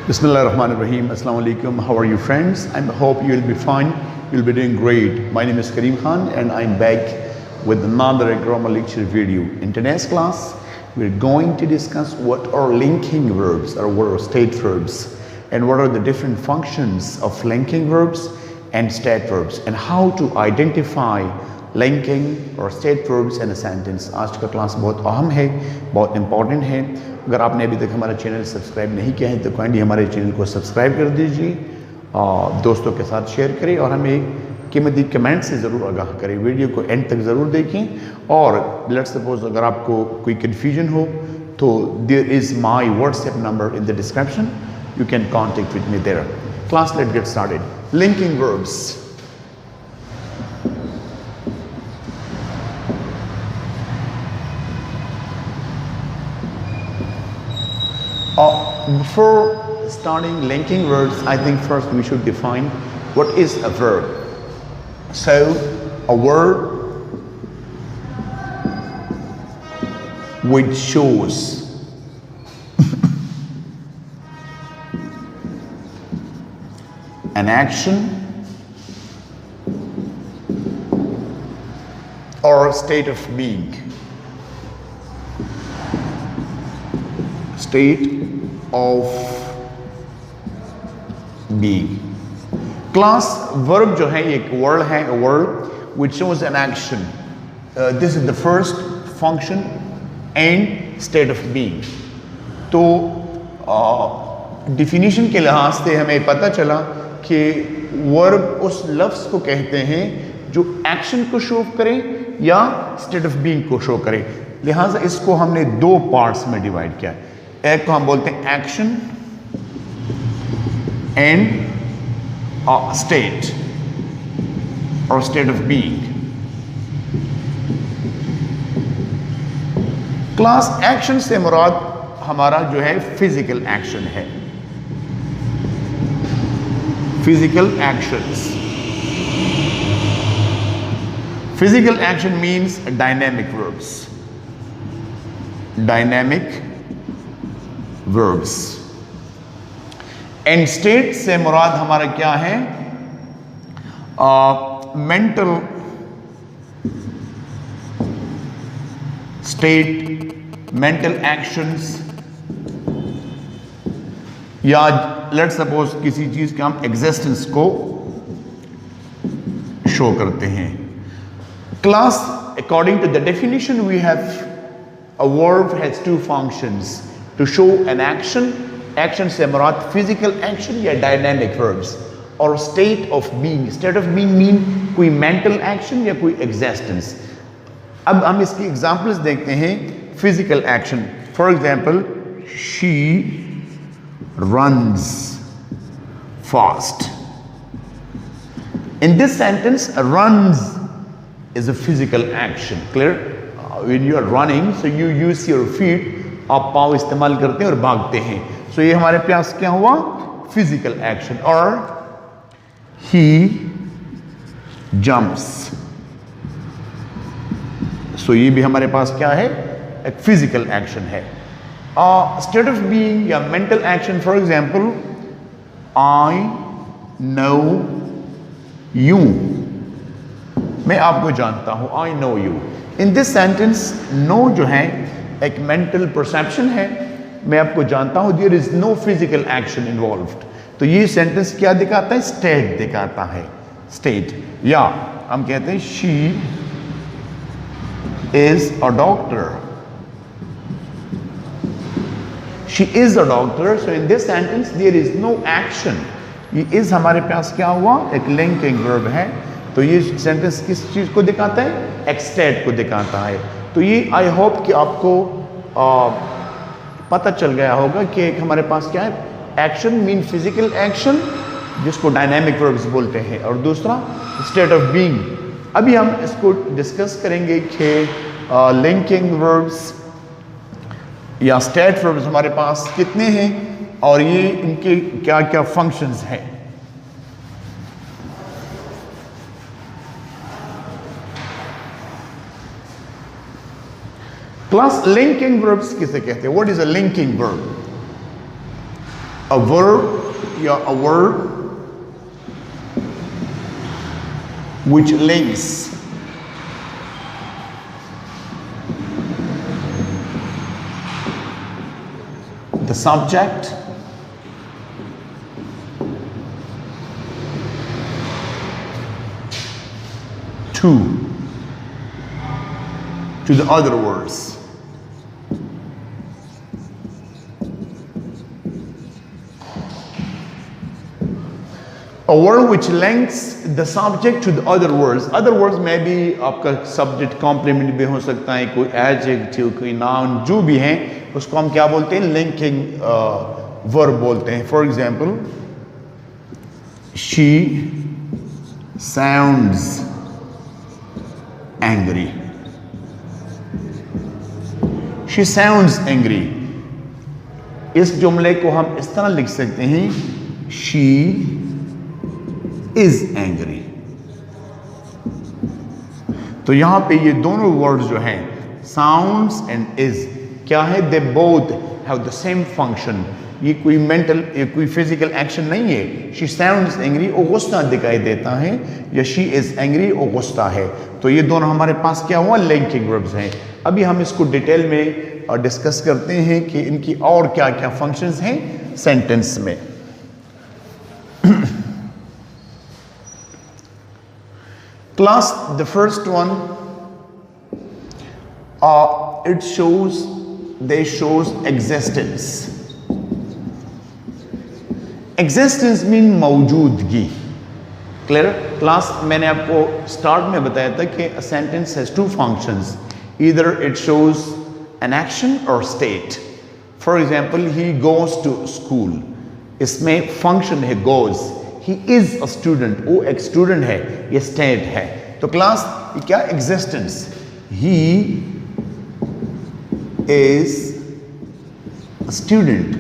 Bismillahirrahmanirrahim. Assalamu alaikum. How are you, friends? I hope you'll be fine. You'll be doing great. My name is Kareem Khan and I'm back with another grammar lecture video. In today's class, we're going to discuss what are linking verbs or what are state verbs and what are the different functions of linking verbs and state verbs and how to identify linking or state verbs in a sentence. आज का class बहुत अहम है, बहुत important है. अगर आपने अभी तक हमारा चैनल सब्सक्राइब नहीं किया है तो काइंडली हमारे चैनल को सब्सक्राइब कर दीजिए, दोस्तों के साथ शेयर करें और हमें कीमती कमेंट से ज़रूर आगाह करें. वीडियो को एंड तक ज़रूर देखें और लेट्स सपोज अगर आपको कोई कन्फ्यूजन हो तो there is my WhatsApp number in the description. You can contact with me there. Class let's get started. Linking verbs. Before starting linking verbs, I think first we should define what is a verb. So, a word which shows an action or a state of being. State of being. Class verb जो है एक word है, a word which shows an action. This is the first function and state of being. तो definition के लिहाज से हमें पता चला कि verb उस लफ्ज़ को कहते हैं जो action को शो करे या state of being को शो करे. लिहाजा इसको हमने दो parts में divide किया. एक को हम बोलते हैं एक्शन एंड स्टेट और state of being. Class action से मुराद हमारा जो है फिजिकल एक्शन है. Physical actions. Physical action means dynamic verbs. Dynamic verbs. And state से मुराद हमारा क्या है? मेंटल स्टेट, मेंटल एक्शंस या लेट्स सपोज किसी चीज के हम एग्जिस्टेंस को शो करते हैं. Class according to the definition we have a verb has two functions to show an action. Action से मुराद physical action या dynamic verbs और state of being. State of being mean कोई mental action या कोई existence. अब हम इसकी examples देखते हैं. Physical action. For example, she runs fast. In this sentence, runs is a physical action. Clear? When you are running, so you use your feet. आप पाँव इस्तेमाल करते हैं और भागते हैं. सो ये हमारे पास क्या हुआ? Physical action. और ही जंप्स. सो ये भी हमारे पास क्या है? एक फिजिकल एक्शन है. स्टेट ऑफ बीइंग या mental action. For example, I know you. मैं आपको जानता हूं. I know you. In this sentence know जो है एक मेंटल परसेप्शन है. मैं आपको जानता हूं. There is no physical action involved. तो ये सेंटेंस क्या दिखाता है? स्टेट दिखाता है. स्टेट. या हम कहते हैं she is a doctor. She is a doctor. So in this sentence there is no action. ये इज हमारे पास क्या हुआ? एक लिंकिंग वर्ब है. तो ये सेंटेंस किस चीज को दिखाता है? एक स्टेट को दिखाता है. तो ये आई होप कि आपको पता चल गया होगा कि एक हमारे पास क्या है? एक्शन मीन फिजिकल एक्शन जिसको डायनामिक वर्ब्स बोलते हैं और दूसरा स्टेट ऑफ बीइंग. अभी हम इसको डिस्कस करेंगे कि लिंकिंग वर्ब्स या स्टेट वर्ब्स हमारे पास कितने हैं और ये इनके क्या क्या फंक्शंस हैं. क्लास लिंकिंग वर्ब्स किसे कहते हैं? What is a linking verb? a verb या a word which links the subject to the other words. A word which links the subject to the other words. Other words में भी आपका subject complement भी हो सकता है, कोई adjective, कोई noun, जो भी हैं उसको हम क्या बोलते हैं? Linking verb बोलते हैं. For example, she sounds angry. She sounds angry. इस जुमले को हम इस तरह लिख सकते हैं, she is angry. तो यहां पे ये दोनों वर्ड जो हैं sounds and is क्या है? They both have the same function. ये कोई मेंटल, ये कोई फिजिकल एक्शन नहीं है. She sounds angry, वो गुस्सा दिखाई देता है, या she is angry, वो गुस्सा है. तो ये दोनों हमारे पास क्या हुआ? लिंकिंग वर्ब्स हैं. अभी हम इसको डिटेल में डिस्कस करते हैं कि इनकी और क्या क्या फंक्शंस हैं सेंटेंस में. Class, the first one, it shows existence. Existence mean मौजूदगी. Clear? Class, मैंने आपको start में बताया था कि a sentence has two functions. Either it shows an action or state. For example, he goes to school. इसमें function है goes. He is a student. वो एक student है, ये state है. तो class ये क्या? Existence. He is a student.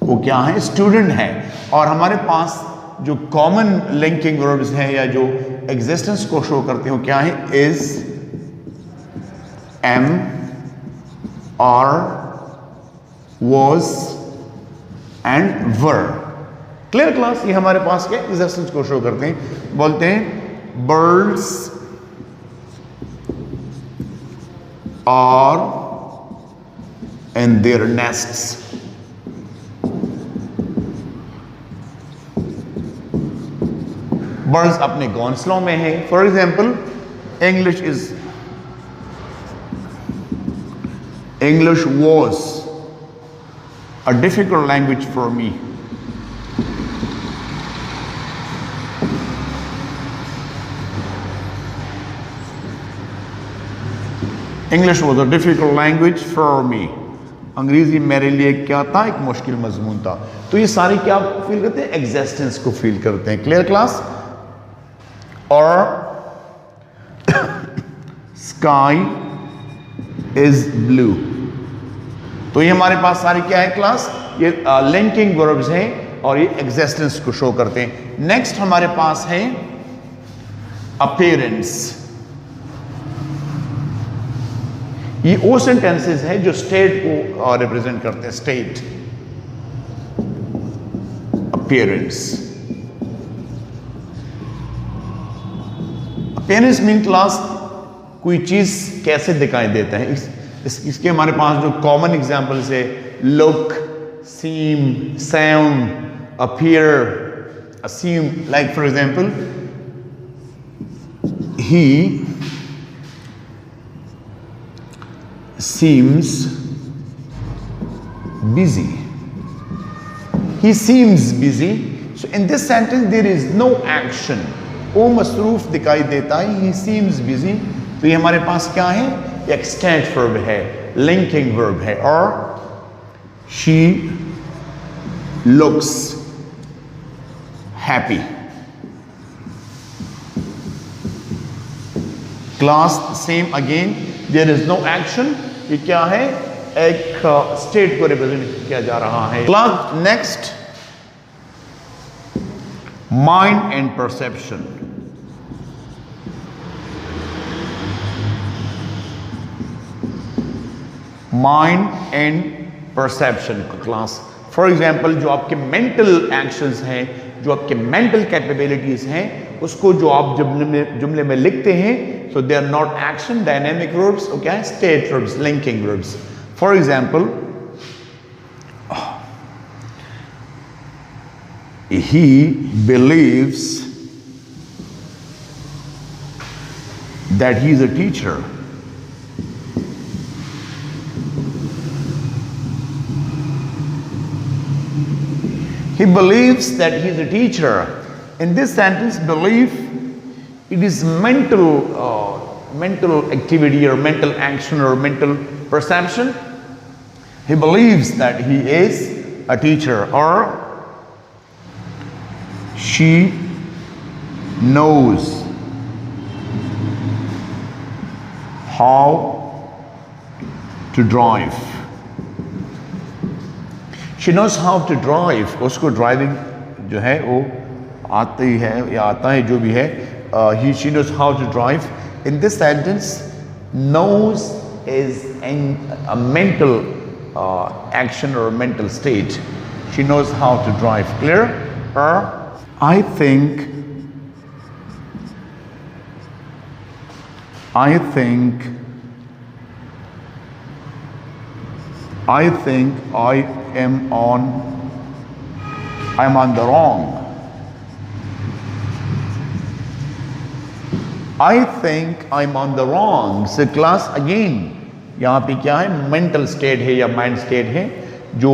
वो क्या है? Student है. और हमारे पास जो common linking verbs हैं या जो existence को show करते हो क्या है? Is, am, are, was and were. Clear class? ये हमारे पास के एग्जिस्टेंस को शो करते हैं. बोलते हैं birds are in their nests. Birds अपने घोंसलों में हैं. For example, English was a difficult language for me. English was a difficult language for me. अंग्रेजी मेरे लिए क्या था? एक मुश्किल मजमून था. तो ये सारी क्या फील करते हैं? एग्जिस्टेंस को फील करते हैं. Clear class? और स्काई इज ब्लू. तो ये हमारे पास सारी क्या है क्लास? ये लिंकिंग वर्ब्स हैं और ये एग्जिस्टेंस को शो करते हैं. नेक्स्ट हमारे पास है अपीयरेंस. ये वो सेंटेंसेस है जो स्टेट को रिप्रेजेंट करते हैं. State, appearance. Appearance mean class कोई चीज कैसे दिखाई देता है. इसके हमारे पास जो कॉमन एग्जांपल्स है, look, seem, sound, appear, assume. Like for example, he seems busy. He seems busy. So in this sentence there is no action. वो मसरूफ दिखाई देता है. He seems busy. तो ये हमारे पास क्या है? Extant verb है, linking verb है. और she looks happy. Class same again. There is no action. ये क्या है? एक स्टेट को रिप्रेजेंट किया जा रहा है. Class next, mind and perception. Mind and perception class. For example جو آپ کے مینٹل ایکشنز ہیں, جو آپ کے مینٹل کیپیبلٹیز ہیں, اس کو جو آپ جملے میں لکھتے ہیں, so they are not action dynamic verbs, okay, state verbs, linking verbs. For example, he believes that he is a teacher. He believes that he is a teacher. In this sentence, belief, it is mental activity or mental action or mental perception. He believes that he is a teacher, or she knows how to drive. She knows how to drive. اس کو driving جو ہے وہ آتی ہے یا آتا ہے جو بھی ہے. She knows how to drive. In this sentence, knows is a mental action or mental state. She knows how to drive. Clear? I think I'm on the wrong. I think I'm on the wrong. So class again, یہاں پہ کیا ہے, mental state ہے یا mind state ہے جو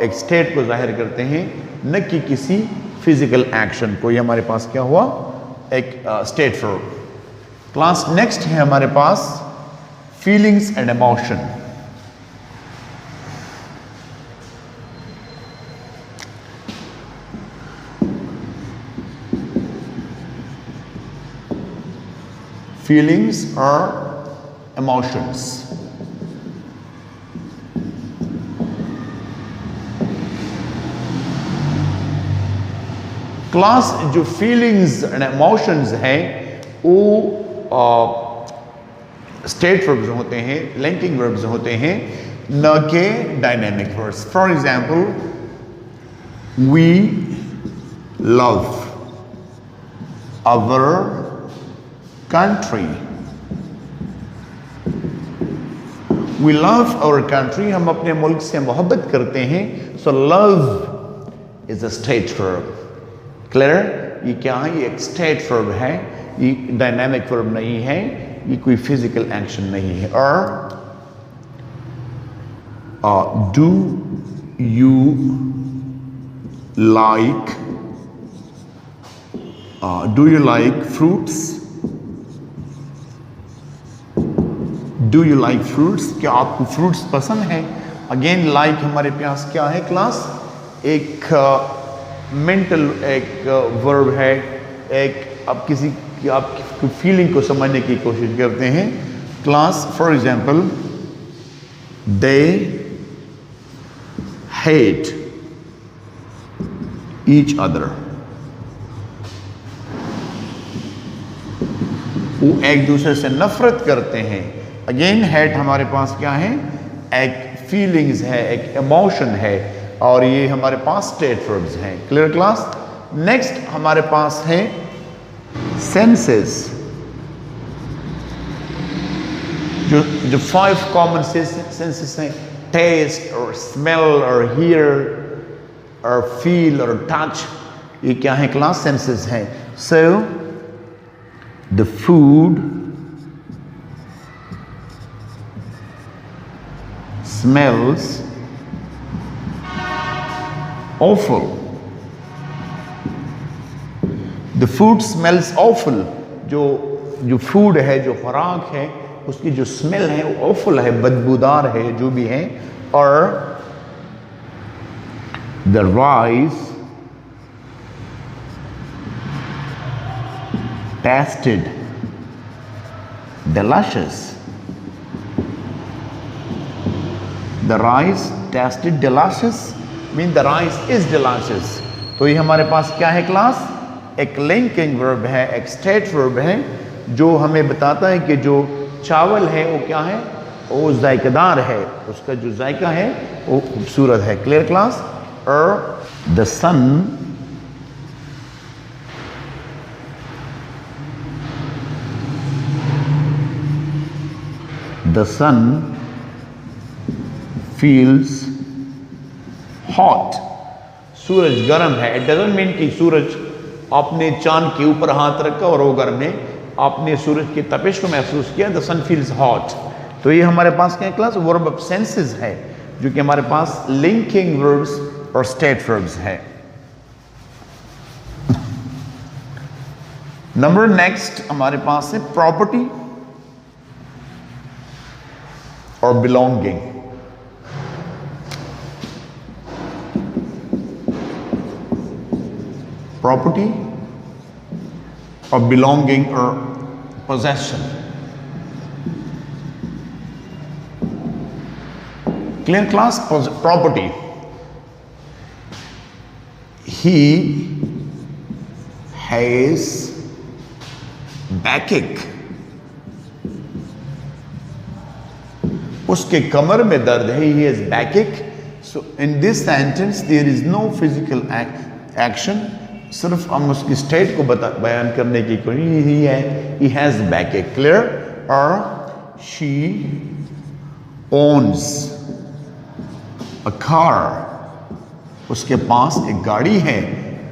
ایک state کو ظاہر کرتے ہیں, نہ کہ کسی physical action کو. یہ ہمارے پاس کیا ہوا, ایک state verb. class next ہے ہمارے پاس feelings and emotion. Feelings or emotions. Class جو feelings and emotions ہیں وہ state verbs ہوتے ہیں, linking verbs ہوتے ہیں, نہ کہ dynamic verbs. For example, we love our country. We love our country. ہم اپنے ملک سے محبت کرتے ہیں. So love is a state verb. Clear? یہ کیا ہے, یہ ایک state verb ہے, یہ dynamic verb نہیں ہے, یہ کوئی physical action نہیں ہے. Or do you like fruits? Do you like fruits? کیا آپ کو fruits پسند ہے؟ Again, like ہمارے پاس کیا ہے class? ایک mental ایک verb ہے, ایک آپ کسی آپ کی feeling کو سمجھنے کی کوشش کرتے ہیں. class, for example, they hate each other. وہ ایک دوسرے سے نفرت کرتے ہیں. اگین hate ہمارے پاس کیا ہے, ایک feelings ہے, ایک emotion ہے, اور یہ ہمارے پاس state verbs ہیں. clear class? next ہمارے پاس ہے senses. جو 5 common senses ہیں, taste or smell or hear or feel or touch, یہ کیا ہے class? senses ہیں. so the food smells awful. The food smells awful. جو food ہے, جو خوراک ہے, اس کی جو smell ہے وہ awful ہے, بدبودار ہے, جو بھی ہے. اور the rice tasted delicious. The rice tasted delicious mean the rice is delicious. تو یہ ہمارے پاس کیا ہے class? ایک linking verb ہے, ایک state verb ہے, جو ہمیں بتاتا ہے کہ جو چاول ہے وہ کیا ہے, وہ ذائقہ دار ہے, اس کا جو ذائقہ ہے وہ خوبصورت ہے. clear class? The sun feels hot. सूरज गर्म है. It doesn't mean कि सूरज आपने चांद के ऊपर हाथ रखा और वो गर्म है. आपने सूरज की तपिश को महसूस किया. The sun feels hot. तो ये हमारे पास क्या क्लास वर्ब ऑफ सेंसेस है, जो कि हमारे पास लिंकिंग वर्ब्स और स्टेट वर्ब्स है. नंबर नेक्स्ट हमारे पास है प्रॉपर्टी और बिलोंगिंग. प्रॉपर्टी और बिलोंगिंग और possession. Clear class. Property. He has backache. उसके कमर में दर्द है. He has backache. So in this sentence there is no physical action. सिर्फ हम उसकी स्टेट को बयान करने की कोशिश ही है. He has backache. Clear. और she owns a car. उसके पास एक गाड़ी है,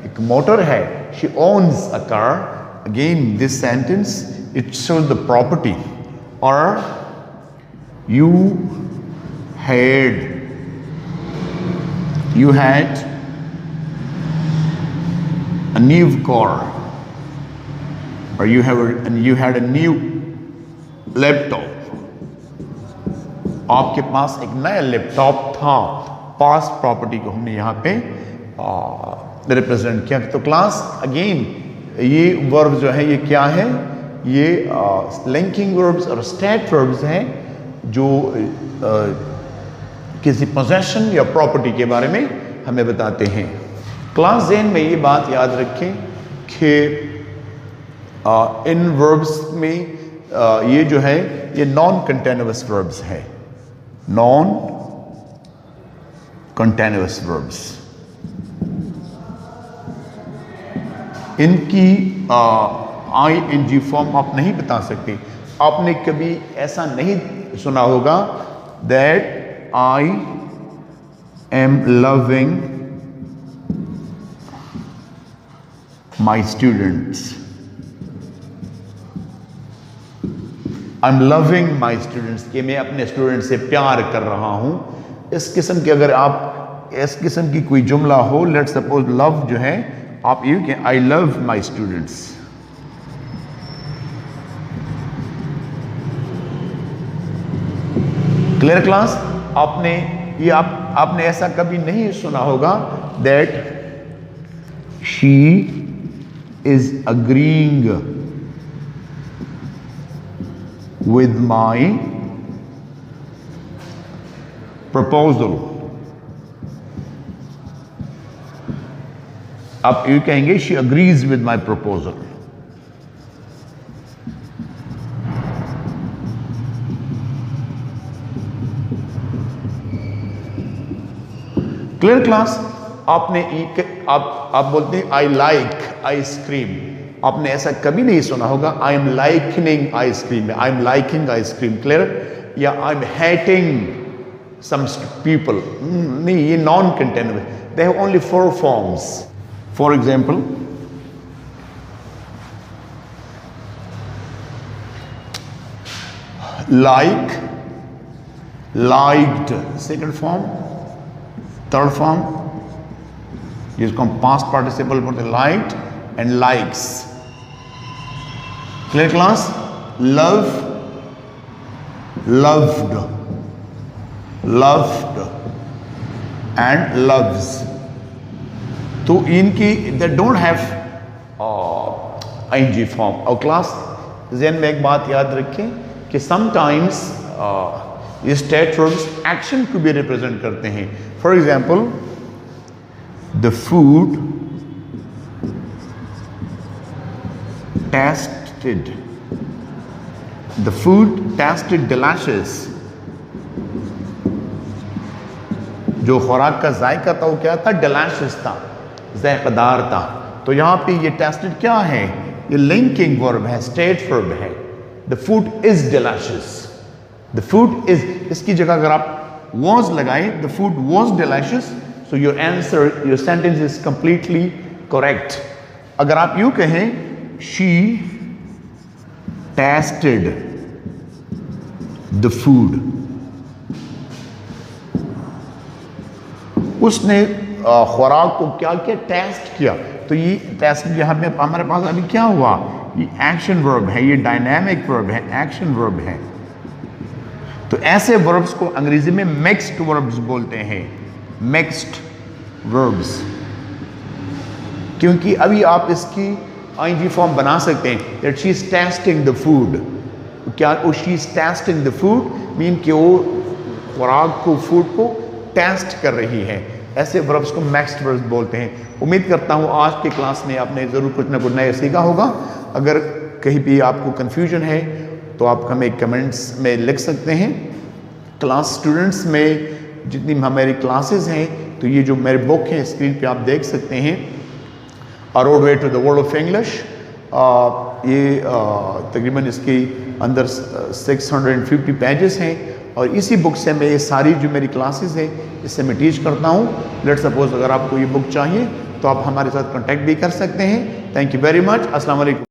एक मोटर है. She owns a car. Again, this sentence it shows the property. Or you had a new car, or you had a new laptop. आपके पास एक नया लैपटॉप था. पास्ट प्रॉपर्टी को हमने यहाँ पे रिप्रेजेंट किया. तो क्लास अगेन ये वर्ब जो है ये क्या है, ये लिंकिंग वर्ब्स और स्टेट वर्ब्स हैं जो किसी पोजेशन या प्रॉपर्टी के बारे में हमें बताते हैं. क्लास ज़हन में ये बात याद रखें कि इन वर्ब्स में ये जो है ये नॉन कंटिन्यूअस वर्ब्स है. Non continuous verbs. इनकी ING फॉर्म आप नहीं बता सकते. आपने कभी ऐसा नहीं सुना होगा that I am loving my students. I'm loving my students कि मैं अपने स्टूडेंट से प्यार कर रहा हूं. इस किस्म के अगर आप इस किस्म की कोई जुमला हो, लेट्स सपोज लव जो है आप यू कि I love my students. Clear class. आपने ऐसा कभी नहीं सुना होगा that she is agreeing with my proposal. आप यू कहेंगे she agrees with my proposal. Clear class. आप बोलते हैं आई लाइक आइसक्रीम. आपने ऐसा कभी नहीं सुना होगा I am likening ice cream. I am liking ice cream. Clear. या I am hating some people. नहीं, ये non continuous. They have only 4 forms. For example, like, liked, second form. Third form, जिसको हम past participle बोलते हैं, liked and likes. Clear class? Love, loved, loved and loves. तो इनकी they don't have ING form. और class ज़हन में एक बात याद रखें कि sometimes ये state verbs action को भी represent करते हैं. For example, the food tasted delicious. جو خوراک کا ذائقہ تھا وہ کیا تھا؟ ڈیلیشس تھا، ذائقہ دار تھا. تو یہاں پہ یہ ٹیسٹڈ کیا ہے؟ یہ لنکنگ ورب ہے، اسٹیٹ ورب ہے. the food is delicious. the food is، اس کی جگہ اگر آپ was لگائیں the food was delicious, so your answer, your sentence is completely correct. اگر آپ یوں کہیں she tasted the food، اس نے خوراک کو کیا کیا؟ ٹیسٹ کیا. تو یہ ٹیسٹ یہاں پہ ہمارے پاس ابھی کیا ہوا؟ یہ ایکشن ورب ہے، یہ ڈائنامک ورب ہے، ایکشن ورب ہے. تو ایسے وربز کو انگریزی میں مکسڈ وربز بولتے ہیں، مکسڈ وربز. کیونکہ ابھی آپ اس کی آئی جی فارم بنا سکتے ہیں that she is tasting the food. کیا she is tasting the food مین کہ وہ خوراک کو، فوڈ کو ٹیسٹ کر رہی ہے. ایسے وربز کو مکسڈ وربز بولتے ہیں. امید کرتا ہوں آج کی کلاس میں آپ نے ضرور کچھ نہ کچھ نیا سیکھا ہوگا. اگر کہیں بھی آپ کو کنفیوژن ہے تو آپ ہمیں کمنٹس میں لکھ سکتے ہیں. کلاس اسٹوڈنٹس میں جتنی ہماری کلاسز ہیں تو یہ جو میرے بک ہیں اسکرین پہ آپ دیکھ سکتے ہیں، A Road Way to the World of English. یہ تقریباً اس کے اندر 650 پیجز ہیں اور اسی بک سے میں یہ ساری جو میری کلاسز ہیں اس سے میں ٹیچ کرتا ہوں. لیٹ سپوز اگر آپ کو یہ بک چاہیے تو آپ ہمارے ساتھ کانٹیکٹ بھی کر سکتے ہیں. Thank you very much. السلام علیکم.